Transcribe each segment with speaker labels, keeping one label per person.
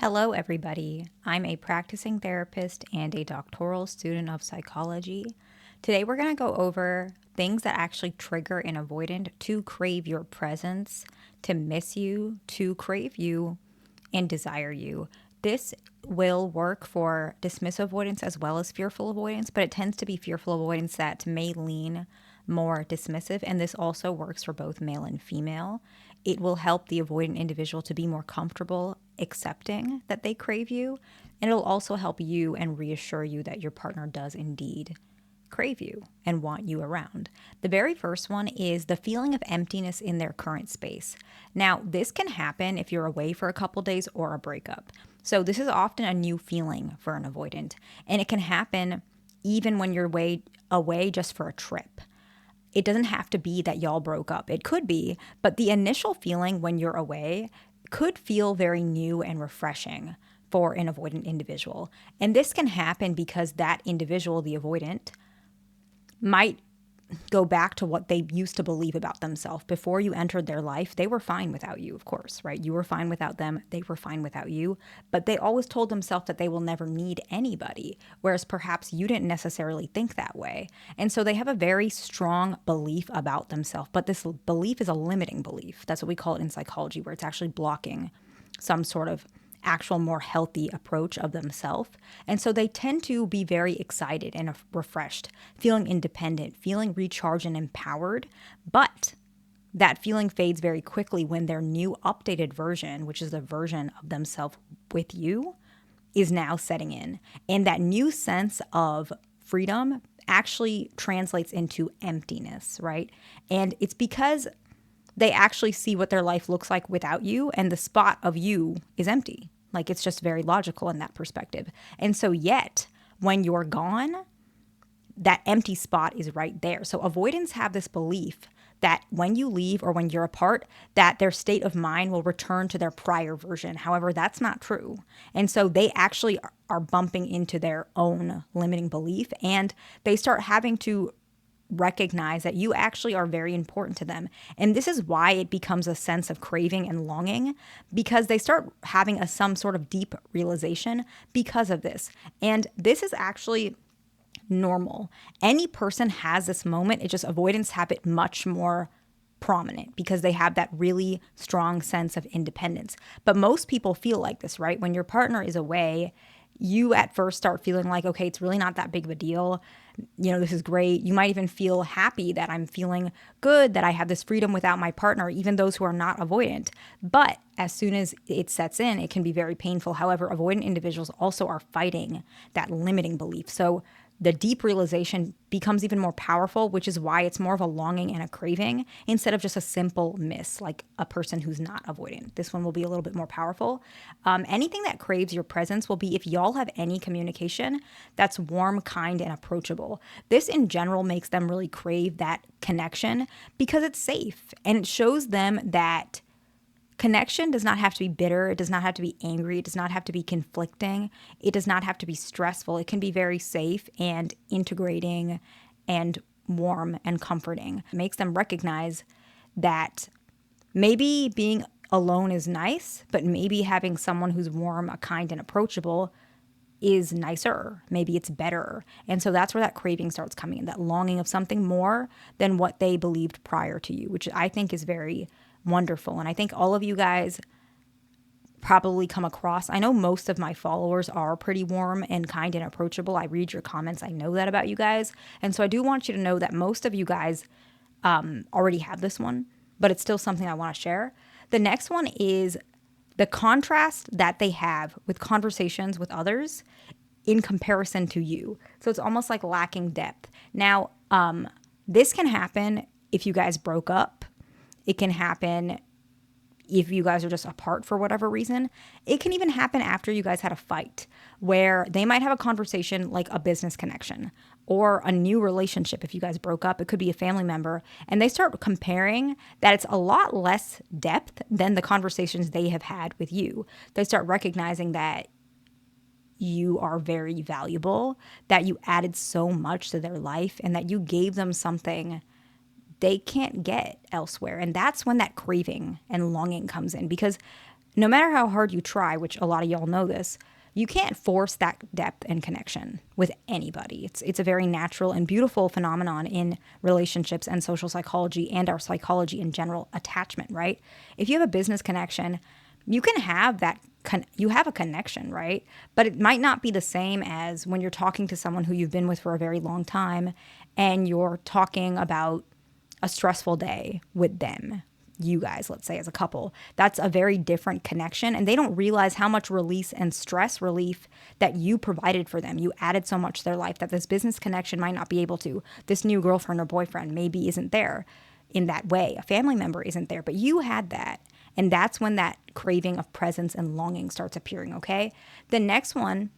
Speaker 1: Hello, everybody. I'm a practicing therapist and a doctoral student of psychology. Today, we're going to go over things that actually trigger an avoidant to crave your presence, to miss you, to crave you, and desire you. This will work for dismissive avoidance as well as fearful avoidance, but it tends to be fearful avoidance that may lean more dismissive, and this also works for both male and female. It will help the avoidant individual to be more comfortable accepting that they crave you, and it'll also help you and reassure you that your partner does indeed crave you and want you around. The very first one is the feeling of emptiness in their current space. Now, this can happen if you're away for a couple days or a breakup. So this is often a new feeling for an avoidant, and it can happen even when you're away just for a trip. It doesn't have to be that y'all broke up. It could be, but the initial feeling when you're away could feel very new and refreshing for an avoidant individual. And this can happen because that individual, the avoidant, might go back to what they used to believe about themselves. Before you entered their life, they were fine without you, of course, right? You were fine without them. They were fine without you. But they always told themselves that they will never need anybody, whereas perhaps you didn't necessarily think that way. And so they have a very strong belief about themselves. But this belief is a limiting belief. That's what we call it in psychology, where it's actually blocking some sort of actual more healthy approach of themselves. And so they tend to be very excited and refreshed, feeling independent, feeling recharged and empowered. But that feeling fades very quickly when their new updated version, which is the version of themselves with you, is now setting in. And that new sense of freedom actually translates into emptiness, right? And it's because they actually see what their life looks like without you, and the spot of you is empty. Like, it's just very logical in that perspective. And so yet, when you're gone, that empty spot is right there. So avoidants have this belief that when you leave or when you're apart, that their state of mind will return to their prior version. However, that's not true. And so they actually are bumping into their own limiting belief, and they start having to recognize that you actually are very important to them. And this is why it becomes a sense of craving and longing, because they start having some sort of deep realization because of this. And this is actually normal. Any person has this moment. It just avoidants have it much more prominent because they have that really strong sense of independence. But most people feel like this, right? When your partner is away, you at first start feeling like, okay, it's really not that big of a deal. You know, this is great. You might even feel happy that I'm feeling good, that I have this freedom without my partner, even those who are not avoidant. But as soon as it sets in, it can be very painful. However, avoidant individuals also are fighting that limiting belief. So the deep realization becomes even more powerful, which is why it's more of a longing and a craving instead of just a simple miss, like a person who's not avoidant. This one will be a little bit more powerful. Anything that craves your presence will be if y'all have any communication that's warm, kind, and approachable. This in general makes them really crave that connection because it's safe, and it shows them that connection does not have to be bitter. It does not have to be angry. It does not have to be conflicting. It does not have to be stressful. It can be very safe and integrating and warm and comforting. It makes them recognize that maybe being alone is nice, but maybe having someone who's warm, kind, and approachable is nicer. Maybe it's better. And so that's where that craving starts coming in, that longing of something more than what they believed prior to you, which I think is very wonderful. And I think all of you guys probably come across, I know most of my followers are pretty warm and kind and approachable. I read your comments. I know that about you guys. And so I do want you to know that most of you guys already have this one, but it's still something I want to share. The next one is the contrast that they have with conversations with others in comparison to you. So it's almost like lacking depth. Now, this can happen if you guys broke up. It can happen if you guys are just apart for whatever reason. It can even happen after you guys had a fight, where they might have a conversation like a business connection or a new relationship. If you guys broke up, it could be a family member, and they start comparing that it's a lot less depth than the conversations they have had with you. They start recognizing that you are very valuable, that you added so much to their life, and that you gave them something they can't get elsewhere. And that's when that craving and longing comes in, because no matter how hard you try, which a lot of y'all know this, you can't force that depth and connection with anybody. It's a very natural and beautiful phenomenon in relationships and social psychology and our psychology in general, attachment, right? If you have a business connection, you can have that, you have a connection, right? But it might not be the same as when you're talking to someone who you've been with for a very long time and you're talking about a stressful day with them. You guys, let's say as a couple, that's a very different connection. And they don't realize how much release and stress relief that you provided for them. You added so much to their life that this business connection might not be able to. This new girlfriend or boyfriend maybe isn't there in that way. A family member isn't there, but you had that. And that's when that craving of presence and longing starts appearing, okay? The next one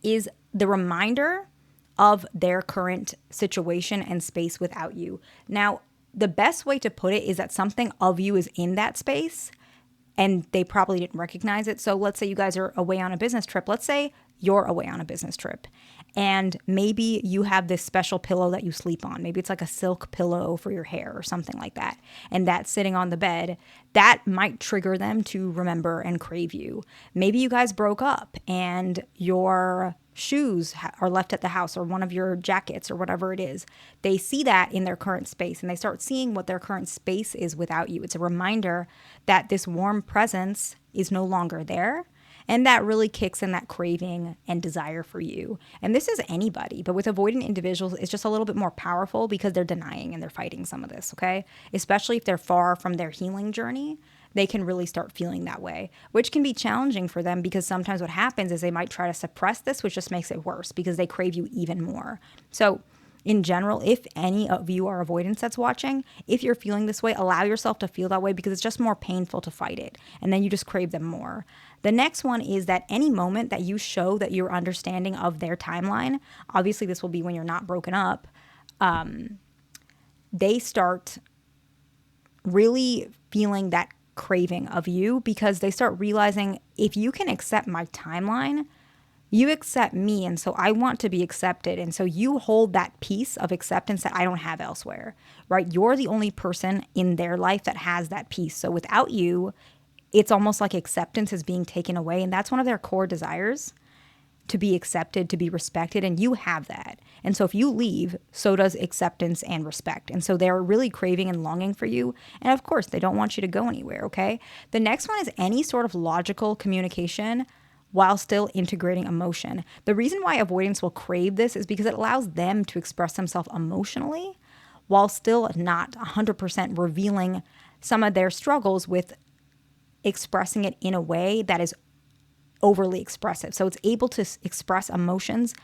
Speaker 1: is the reminder of their current situation and space without you. Now, the best way to put it is that something of you is in that space and they probably didn't recognize it. So let's say you guys are away on a business trip. Let's say you're away on a business trip and maybe you have this special pillow that you sleep on. Maybe it's like a silk pillow for your hair or something like that. And that's sitting on the bed. That might trigger them to remember and crave you. Maybe you guys broke up and your shoes are left at the house or one of your jackets or whatever it is. They see that in their current space and they start seeing what their current space is without you. It's a reminder that this warm presence is no longer there. And that really kicks in that craving and desire for you. And this is anybody, but with avoidant individuals, it's just a little bit more powerful because they're denying and they're fighting some of this, okay? Especially if they're far from their healing journey, they can really start feeling that way, which can be challenging for them because sometimes what happens is they might try to suppress this, which just makes it worse because they crave you even more. So in general, if any of you are avoidants that's watching, if you're feeling this way, allow yourself to feel that way because it's just more painful to fight it. And then you just crave them more. The next one is that any moment that you show that you're understanding of their timeline, obviously this will be when you're not broken up, they start really feeling that craving of you because they start realizing if you can accept my timeline, you accept me, and so I want to be accepted. And so you hold that piece of acceptance that I don't have elsewhere, right? You're the only person in their life that has that piece. So without you, it's almost like acceptance is being taken away. And that's one of their core desires, to be accepted, to be respected. And you have that. And so if you leave, so does acceptance and respect. And so they're really craving and longing for you. And of course, they don't want you to go anywhere, okay? The next one is any sort of logical communication while still integrating emotion. The reason why avoidants will crave this is because it allows them to express themselves emotionally while still not 100% revealing some of their struggles with expressing it in a way that is overly expressive. So it's able to express emotions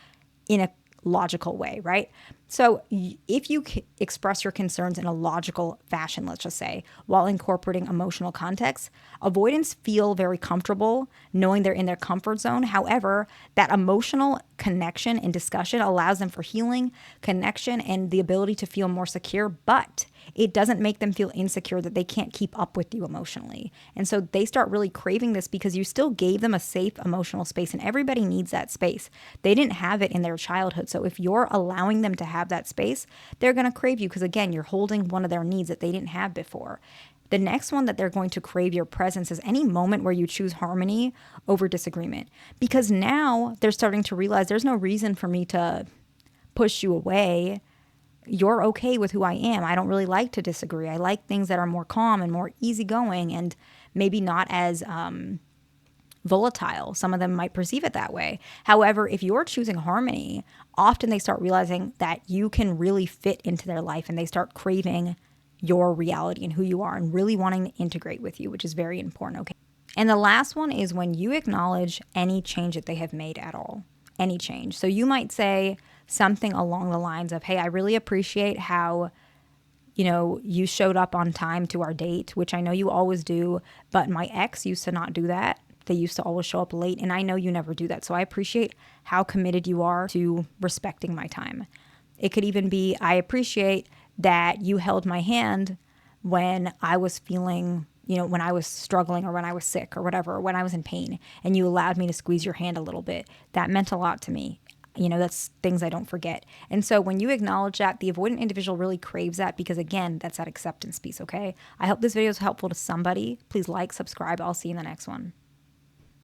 Speaker 1: in a logical way, right? So if you express your concerns in a logical fashion, let's just say, while incorporating emotional context, avoidants feel very comfortable knowing they're in their comfort zone. However, that emotional connection and discussion allows them for healing, connection, and the ability to feel more secure, but it doesn't make them feel insecure that they can't keep up with you emotionally. And so they start really craving this because you still gave them a safe emotional space, and everybody needs that space. They didn't have it in their childhood. So if you're allowing them to have that space, they're going to crave you because, again, you're holding one of their needs that they didn't have before. The next one that they're going to crave your presence is any moment where you choose harmony over disagreement, because now they're starting to realize there's no reason for me to push you away. You're okay with who I am. I don't really like to disagree. I like things that are more calm and more easygoing and maybe not as volatile. Some of them might perceive it that way. However, if you're choosing harmony, often they start realizing that you can really fit into their life and they start craving your reality and who you are and really wanting to integrate with you, which is very important, okay? And the last one is when you acknowledge any change that they have made at all, any change. So you might say something along the lines of, hey, I really appreciate how, you showed up on time to our date, which I know you always do, but my ex used to not do that. They used to always show up late, and I know you never do that. So I appreciate how committed you are to respecting my time. It could even be, I appreciate that you held my hand when I was feeling, when I was struggling or when I was sick or whatever, or when I was in pain, and you allowed me to squeeze your hand a little bit. That meant a lot to me. That's things I don't forget. And so when you acknowledge that, the avoidant individual really craves that because, again, that's that acceptance piece, okay? I hope this video is helpful to somebody. Please like, subscribe. I'll see you in the next one.